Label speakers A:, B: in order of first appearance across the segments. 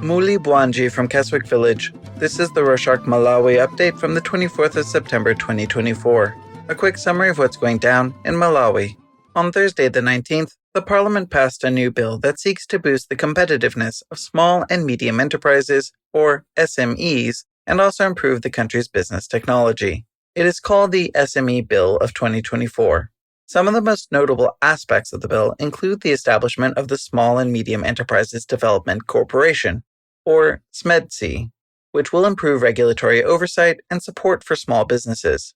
A: Muli Bwanji from Keswick Village. This is the Rorschach Malawi update from the 24th of September 2024. A quick summary of what's going down in Malawi. On Thursday the 19th, the Parliament passed a new bill that seeks to boost the competitiveness of small and medium enterprises, or SMEs, and also improve the country's business technology. It is called the SME Bill of 2024. Some of the most notable aspects of the bill include the establishment of the Small and Medium Enterprises Development Corporation, or SMEDC, which will improve regulatory oversight and support for small businesses.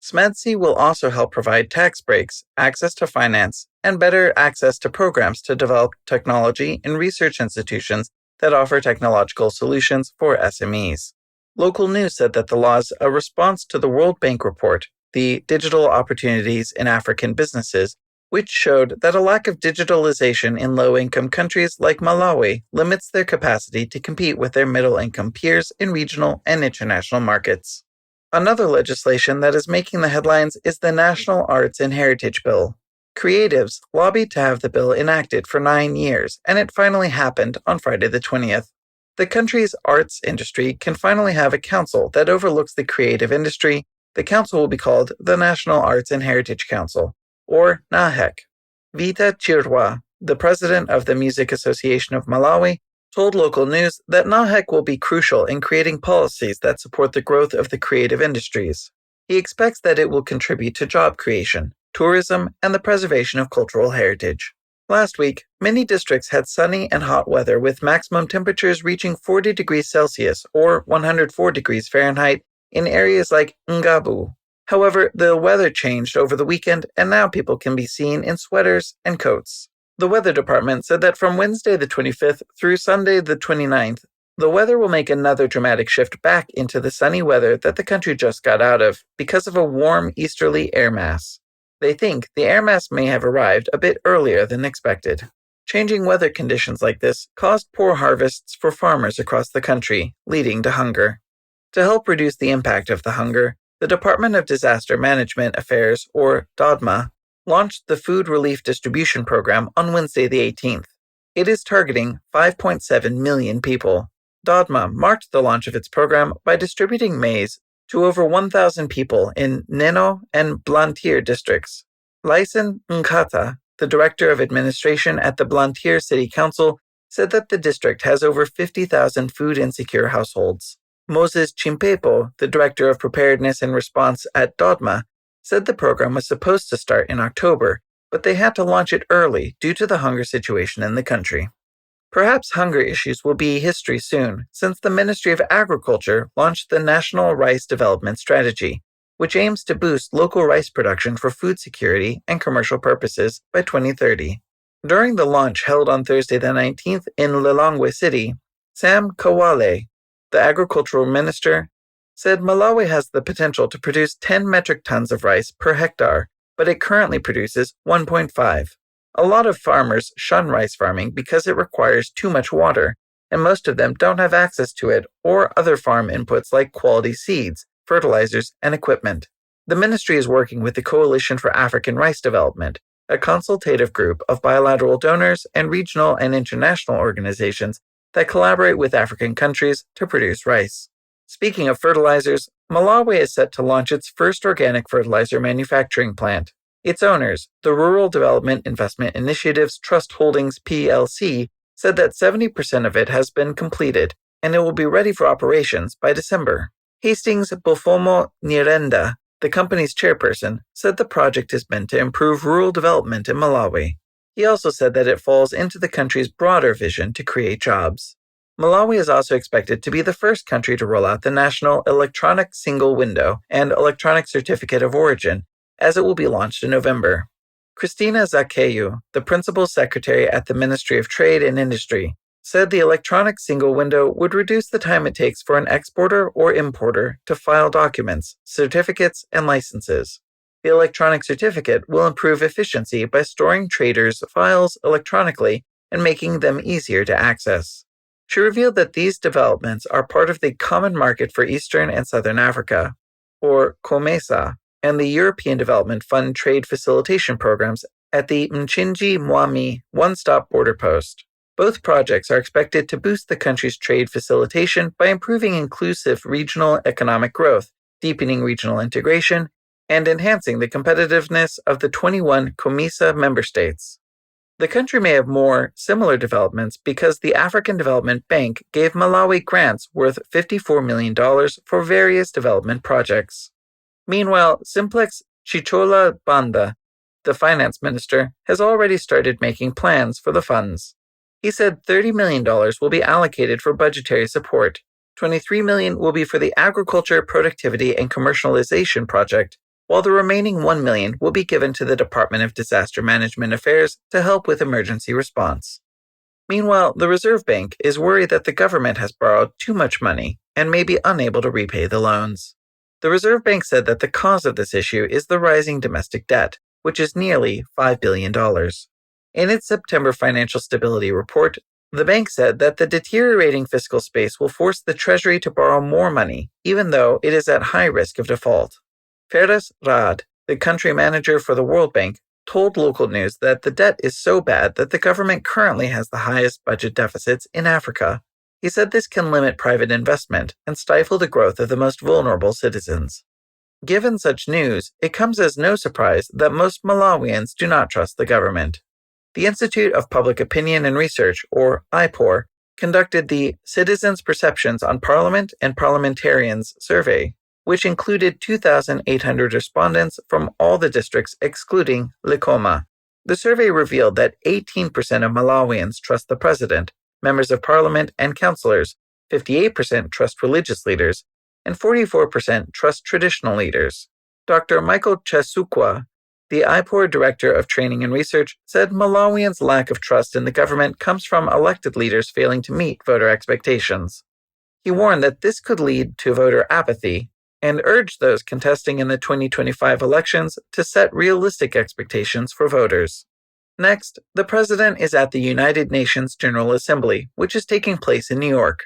A: SMEDC will also help provide tax breaks, access to finance, and better access to programs to develop technology in research institutions that offer technological solutions for SMEs. Local news said that the law is a response to the World Bank report, the Digital Opportunities in African Businesses, which showed that a lack of digitalization in low-income countries like Malawi limits their capacity to compete with their middle-income peers in regional and international markets. Another legislation that is making the headlines is the National Arts and Heritage Bill. Creatives lobbied to have the bill enacted for 9 years, and it finally happened on Friday the 20th. The country's arts industry can finally have a council that overlooks the creative industry. The council will be called the National Arts and Heritage Council, or NAHEC. Vita Chirwa, the president of the Music Association of Malawi, told local news that NAHEC will be crucial in creating policies that support the growth of the creative industries. He expects that it will contribute to job creation, tourism, and the preservation of cultural heritage. Last week, many districts had sunny and hot weather with maximum temperatures reaching 40 degrees Celsius or 104 degrees Fahrenheit in areas like Ngabu. However, the weather changed over the weekend, and now people can be seen in sweaters and coats. The weather department said that from Wednesday the 25th through Sunday the 29th, the weather will make another dramatic shift back into the sunny weather that the country just got out of because of a warm easterly air mass. They think the air mass may have arrived a bit earlier than expected. Changing weather conditions like this caused poor harvests for farmers across the country, leading to hunger. To help reduce the impact of the hunger, the Department of Disaster Management Affairs, or DODMA, launched the Food Relief Distribution Program on Wednesday the 18th. It is targeting 5.7 million people. DODMA marked the launch of its program by distributing maize to over 1,000 people in Neno and Blantyre districts. Lyson Nkata, the Director of Administration at the Blantyre City Council, said that the district has over 50,000 food-insecure households. Moses Chimpepo, the Director of Preparedness and Response at DODMA, said the program was supposed to start in October, but they had to launch it early due to the hunger situation in the country. Perhaps hunger issues will be history soon, since the Ministry of Agriculture launched the National Rice Development Strategy, which aims to boost local rice production for food security and commercial purposes by 2030. During the launch held on Thursday the 19th in Lilongwe City, Sam Kawale, the agricultural minister, said Malawi has the potential to produce 10 metric tons of rice per hectare, but it currently produces 1.5. A lot of farmers shun rice farming because it requires too much water, and most of them don't have access to it or other farm inputs like quality seeds, fertilizers, and equipment. The ministry is working with the Coalition for African Rice Development, a consultative group of bilateral donors and regional and international organizations that collaborate with African countries to produce rice. Speaking of fertilizers, Malawi is set to launch its first organic fertilizer manufacturing plant. Its owners, the Rural Development Investment Initiatives Trust Holdings plc, said that 70% of it has been completed, and it will be ready for operations by December. Hastings Bofomo Nyirenda, the company's chairperson, said the project is meant to improve rural development in Malawi. He also said that it falls into the country's broader vision to create jobs. Malawi is also expected to be the first country to roll out the National Electronic Single Window and Electronic Certificate of Origin, as it will be launched in November. Christina Zakeyu, the principal secretary at the Ministry of Trade and Industry, said the electronic single window would reduce the time it takes for an exporter or importer to file documents, certificates, and licenses. The electronic certificate will improve efficiency by storing traders' files electronically and making them easier to access. She revealed that these developments are part of the Common Market for Eastern and Southern Africa, or COMESA, and the European Development Fund trade facilitation programs at the Mchinji-Mwami one-stop border post. Both projects are expected to boost the country's trade facilitation by improving inclusive regional economic growth, deepening regional integration, and enhancing the competitiveness of the 21 COMESA member states. The country may have more similar developments because the African Development Bank gave Malawi grants worth $54 million for various development projects. Meanwhile, Simplex Chichola Banda, the finance minister, has already started making plans for the funds. He said $30 million will be allocated for budgetary support, $23 million will be for the Agriculture, Productivity, and Commercialization Project, while the remaining $1 million will be given to the Department of Disaster Management Affairs to help with emergency response. Meanwhile, the Reserve Bank is worried that the government has borrowed too much money and may be unable to repay the loans. The Reserve Bank said that the cause of this issue is the rising domestic debt, which is nearly $5 billion. In its September financial stability report, the bank said that the deteriorating fiscal space will force the Treasury to borrow more money, even though it is at high risk of default. Feras Raad, the country manager for the World Bank, told local news that the debt is so bad that the government currently has the highest budget deficits in Africa. He said this can limit private investment and stifle the growth of the most vulnerable citizens. Given such news, it comes as no surprise that most Malawians do not trust the government. The Institute of Public Opinion and Research, or IPOR, conducted the Citizens' Perceptions on Parliament and Parliamentarians survey, which included 2,800 respondents from all the districts excluding Likoma. The survey revealed that 18% of Malawians trust the president, members of parliament, and councillors, 58% trust religious leaders, and 44% trust traditional leaders. Dr. Michael Chesukwa, the IPOR Director of Training and Research, said Malawians' lack of trust in the government comes from elected leaders failing to meet voter expectations. He warned that this could lead to voter apathy and urged those contesting in the 2025 elections to set realistic expectations for voters. Next, the president is at the United Nations General Assembly, which is taking place in New York.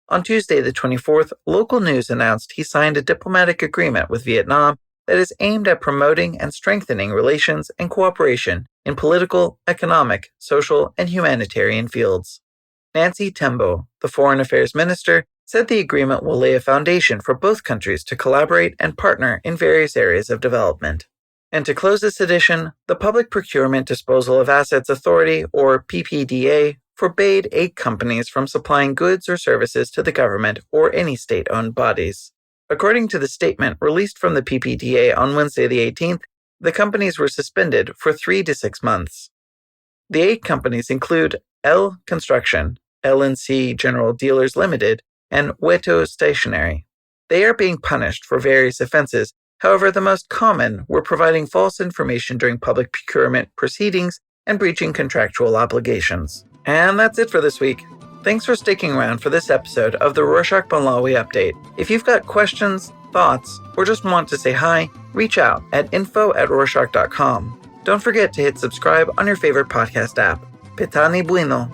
A: On Tuesday the 24th, local news announced he signed a diplomatic agreement with Vietnam that is aimed at promoting and strengthening relations and cooperation in political, economic, social, and humanitarian fields. Nancy Tembo, the Foreign Affairs Minister, said the agreement will lay a foundation for both countries to collaborate and partner in various areas of development. And to close this edition, the Public Procurement Disposal of Assets Authority, or PPDA, forbade 8 companies from supplying goods or services to the government or any state-owned bodies. According to the statement released from the PPDA on Wednesday the 18th, the companies were suspended for 3 to 6 months. The 8 companies include L Construction, L&C General Dealers Limited, and Weto Stationery. They are being punished for various offenses. However, the most common were providing false information during public procurement proceedings and breaching contractual obligations. And that's it for this week. Thanks for sticking around for this episode of the Rorschach Malawi Update. If you've got questions, thoughts, or just want to say hi, reach out at info@rorschach.com. Don't forget to hit subscribe on your favorite podcast app. Petani Bueno.